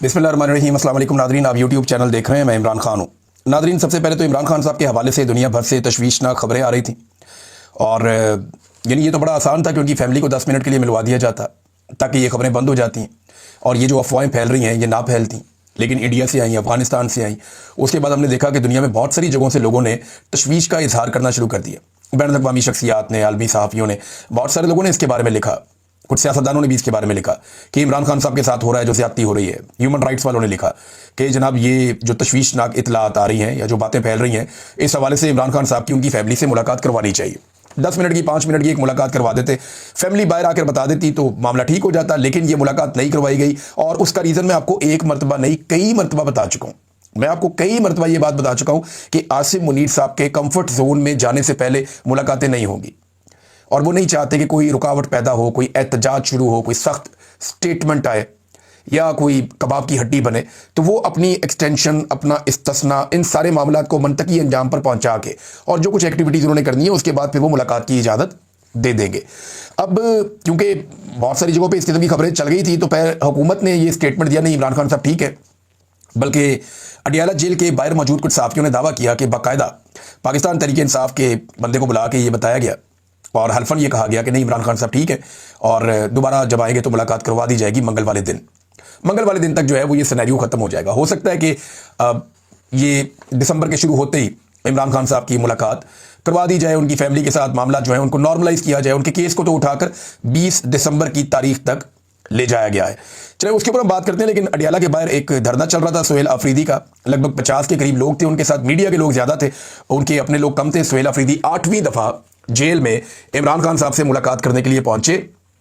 बिस्मिल्लाहिर्रहमानिर्रहीम। अस्सलाम वालेकुम नादरीन, आप यूट्यूब चैनल देख रहे हैं, मैं इमरान खान हूँ। नादरीन, सबसे पहले तो इमरान खान साहब के हवाले से दुनिया भर से तशवीशनाक खबरें आ रही थी और यानी ये तो बड़ा आसान था कि उनकी फैमिली को 10 मिनट के लिए मिलवा दिया जाता ताकि ये खबरें बंद हो जाती और ये जो अफवाहें फैल रही हैं ये ना फैलती। लेकिन इंडिया से आई, अफगानिस्तान से आई। उसके बाद हमने देखा कि दुनिया में बहुत सारी जगहों से लोगों ने तशवीश का इजहार करना शुरू कर दिया। बैन अवी शख्सियात ने, आलमी सहाफ़ियों ने, बहुत सारे लोगों ने इसके बारे में लिखा। कुछ सियासतदानों ने भी इसके बारे में लिखा कि इमरान खान साहब के साथ हो रहा है जो ज़्यादती हो रही है। ह्यूमन राइट्स वालों ने लिखा कि जनाब ये जो तशवीशनाक इतलात आ रही हैं या जो बातें फैल रही हैं, इस हवाले से इमरान खान साहब की उनकी फैमिली से मुलाकात करवानी चाहिए। 10 मिनट की, 5 मिनट की एक मुलाकात करवा देते, फैमिली बाहर आकर बता देती तो मामला ठीक हो जाता। लेकिन ये मुलाकात नहीं करवाई गई और उसका रीज़न मैं आपको एक मरतबा नहीं, कई मरतबा बता चुका हूँ। मैं आपको कई मरतबा ये बात बता चुका हूँ कि आसिम मुनीर साहब के कंफर्ट जोन में जाने से पहले मुलाकातें नहीं होंगी और वो नहीं चाहते कि कोई रुकावट पैदा हो, कोई एहतजाज शुरू हो, कोई सख्त स्टेटमेंट आए या कोई कबाब की हड्डी बने। तो वो अपनी एक्सटेंशन, अपना इस्तिस्ना, इन सारे मामलात को मंतकी अंजाम पर पहुंचा के और जो कुछ एक्टिविटीज़ उन्होंने करनी है उसके बाद फिर वो मुलाकात की इजाज़त दे देंगे। अब क्योंकि बहुत सारी जगहों पर इस किस्म की खबरें चल गई थी तो फिर हुकूमत ने ये स्टेटमेंट दिया, नहीं इमरान खान साहब ठीक है। बल्कि अडियाला जेल के बाहर मौजूद कुछ सहाफ़ियों ने दावा किया कि बाकायदा पाकिस्तान तहरीक इंसाफ के बंदे को बुला के ये बताया गया और हल्फन ये कहा गया कि नहीं इमरान खान साहब ठीक है और दोबारा जब आएंगे तो मुलाकात करवा दी जाएगी मंगल वाले दिन। मंगल वाले दिन तक जो है वो ये सिनेरियो ख़त्म हो जाएगा। हो सकता है कि ये दिसंबर के शुरू होते ही इमरान खान साहब की मुलाकात करवा दी जाए, उनकी फैमिली के साथ मामला जो है उनको नॉर्मलाइज किया जाए। उनके केस को तो उठाकर 20 दिसंबर की तारीख तक ले जाया गया है। चलिए उसके ऊपर हम बात करते हैं। लेकिन अडियाला के बाहर एक धरना चल रहा था सोहेल अफरीदी का। लगभग 50 के करीब लोग थे, उनके साथ मीडिया के लोग ज़्यादा थे, उनके अपने लोग कम थे। सोहेल अफरीदी 8वीं दफ़ा जेल में इमरान खान साहब से मुलाकात करने के लिए पहुंचे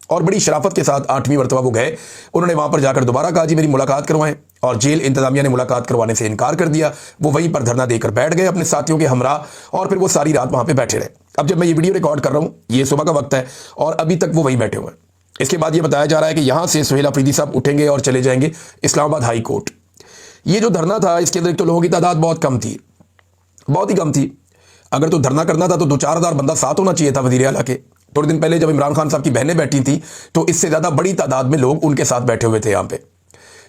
और बड़ी शराफत के साथ 8वीं मरतबा वो गए। उन्होंने वहां पर जाकर दोबारा कहा जी मेरी मुलाकात करवाएं और जेल इंतजामिया ने मुलाकात करवाने से इनकार कर दिया। वो वहीं पर धरना देकर बैठ गए अपने साथियों के हमरा और फिर वो सारी रात वहां पर बैठे रहे। अब जब मैं ये वीडियो रिकॉर्ड कर रहा हूँ ये सुबह का वक्त है और अभी तक वो वहीं बैठे हुए हैं। इसके बाद ये बताया जा रहा है कि यहां से सोहेल अफरीदी साहब उठेंगे और चले जाएंगे इस्लामाबाद हाई कोर्ट। ये जो धरना था इसके अंदर एक तो लोगों की तादाद बहुत कम थी, बहुत ही कम थी। अगर तो धरना करना था तो 2-4 हज़ार बंदा साथ होना चाहिए था वज़ीर आला के। थोड़े दिन पहले जब इमरान खान साहब की बहनें बैठी थी तो इससे ज़्यादा बड़ी तादाद में लोग उनके साथ बैठे हुए थे यहाँ पे।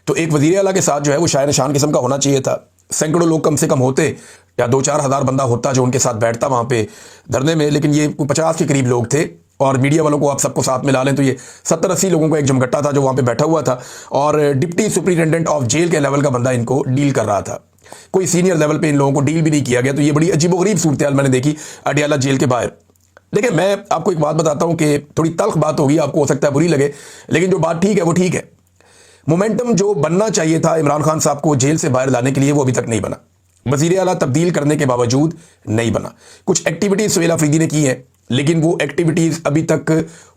तो एक वज़ीर आला के साथ जो है वो शायर शान किस्म का होना चाहिए था। सैकड़ों लोग कम से कम होते या 2-4 हज़ार बंदा होता जो उनके साथ बैठता वहाँ पे धरने में। लेकिन ये 50 के करीब लोग थे और मीडिया वालों को आप सबको साथ मिला लें तो ये 70-80 लोगों का एक जमघट्टा था जो वहाँ पे बैठा हुआ था और डिप्टी सुपरिटेंडेंट ऑफ जेल के लेवल का बंदा इनको डील कर रहा था। कोई सीनियर लेवल पे इन लोगों को डील भी नहीं किया गया। तो ये बड़ी अजीबोगरीब सूरत मैंने देखी अडियाला जेल के बाहर। लेकिन मैं आपको एक बात बताता हूँ कि थोड़ी तल्ख बात होगी, आपको हो सकता है बुरी लगे, लेकिन जो बात ठीक है वो ठीक है। मोमेंटम जो बनना चाहिए था इमरान खान साहब को जेल से बाहर लाने के लिए वो अभी तक नहीं बना। वज़ीर आला तब्दील करने के बावजूद नहीं बना। कुछ एक्टिविटीज़ सोहेल अफरीदी ने की हैं लेकिन वो एक्टिविटीज़ अभी तक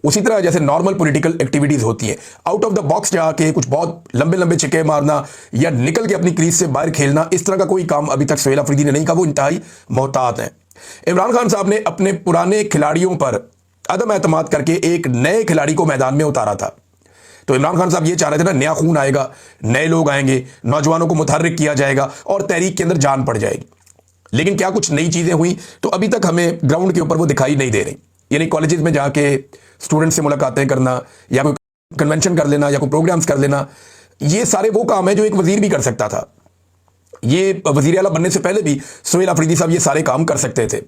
उसी तरह जैसे नॉर्मल पॉलिटिकल एक्टिविटीज़ होती हैं, आउट ऑफ द बॉक्स जाके कुछ बहुत लंबे लंबे छिक्के मारना या निकल के अपनी क्रीज से बाहर खेलना, इस तरह का कोई काम अभी तक सोहेल अफरीदी ने नहीं कहा। वो इंतहाई मोहतात हैं। इमरान खान साहब ने अपने पुराने खिलाड़ियों पर अदम एतमाद करके एक नए खिलाड़ी को मैदान में उतारा था। तो इमरान खान साहब ये चाह रहे थे ना, नया खून आएगा, नए लोग आएंगे, नौजवानों को मुतहर्रिक किया जाएगा और तहरीक के अंदर जान पड़ जाएगी। लेकिन क्या कुछ नई चीज़ें हुई तो अभी तक हमें ग्राउंड के ऊपर वो दिखाई नहीं दे रही। यानी कॉलेजेस में जाके स्टूडेंट से मुलाकातें करना या कोई कन्वेंशन कर लेना या कोई प्रोग्राम्स कर लेना, ये सारे वो काम है जो एक वजीर भी कर सकता था। ये वज़ीर आला बनने से पहले भी सोहेल अफरीदी साहब ये सारे काम कर सकते थे।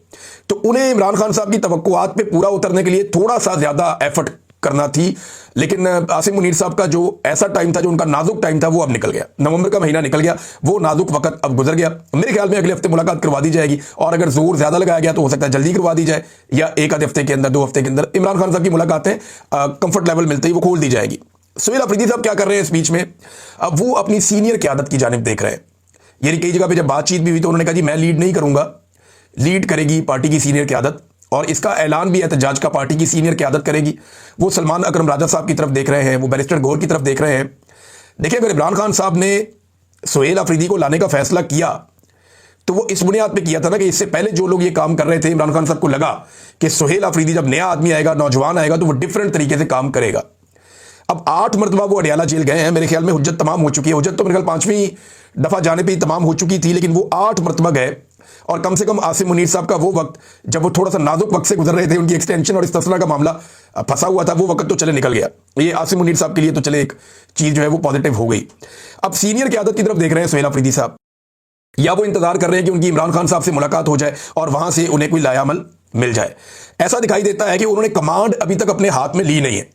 तो उन्हें इमरान खान साहब की तवक्कुआत पे पूरा उतरने के लिए थोड़ा सा ज़्यादा एफर्ट करना थी। लेकिन आसिम मुनीर साहब का जो ऐसा टाइम था, जो उनका नाजुक टाइम था, वो अब निकल गया। नवंबर का महीना निकल गया, वो नाजुक वक्त अब गुजर गया। मेरे ख्याल में अगले हफ्ते मुलाकात करवा दी जाएगी और अगर जोर ज़्यादा लगाया गया तो हो सकता है जल्दी करवा दी जाए या एक आधे हफ्ते के अंदर, 2 हफ्ते के अंदर इमरान खान साहब की मुलाकातें कंफर्ट लेवल मिलते ही वो खोल दी जाएगी। सोहेल अफरीदी साहब क्या कर रहे हैं इस बीच में, अब वो अपनी सीनियर क़यादत की जानिब देख रहे हैं। यानी कई जगह पे जब बातचीत भी हुई तो उन्होंने कहा जी मैं लीड नहीं करूंगा, लीड करेगी पार्टी की सीनियर क़यादत और इसका ऐलान भी एहतजाज का पार्टी की सीनियर क़यादत करेगी। वो सलमान अकरम राजा साहब की तरफ देख रहे हैं, वो बैरिस्टर गौर की तरफ देख रहे हैं। देखिए अगर इमरान खान साहब ने सोहेल अफरीदी को लाने का फैसला किया तो वो इस बुनियाद पे किया था ना कि इससे पहले जो लोग ये काम कर रहे थे, इमरान खान साहब को लगा कि सोहेल अफरीदी जब नया आदमी आएगा, नौजवान आएगा तो वो डिफरेंट तरीके से काम करेगा। अब 8 मरतबा वो अडियाला जेल गए हैं, मेरे ख्याल में हुज्जत तमाम हो चुकी है। हुज्जत तो मेरे ख्याल 5वीं दफ़ा जाने पर ही तमाम हो चुकी थी, लेकिन वो 8 मरतबा गए और कम से कम आसिम मुनीर साहब का वो वक्त जब वो थोड़ा सा नाजुक वक्त से गुजर रहे थे, उनकी एक्सटेंशन और इस तस्ला का मामला फंसा हुआ था, वो वक्त तो चले निकल गया। ये आसिम मुनीर साहब के लिए तो चले एक चीज़ जो है वो पॉजिटिव हो गई। अब सीनियर क़यादत की तरफ देख रहे हैं सुहेल अफरीदी साहब, या वो इंतजार कर रहे हैं कि उनकी इमरान खान साहब से मुलाकात हो जाए और वहां से उन्हें कोई लायामल मिल जाए। ऐसा दिखाई देता है कि उन्होंने कमांड अभी तक अपने हाथ में ली नहीं है।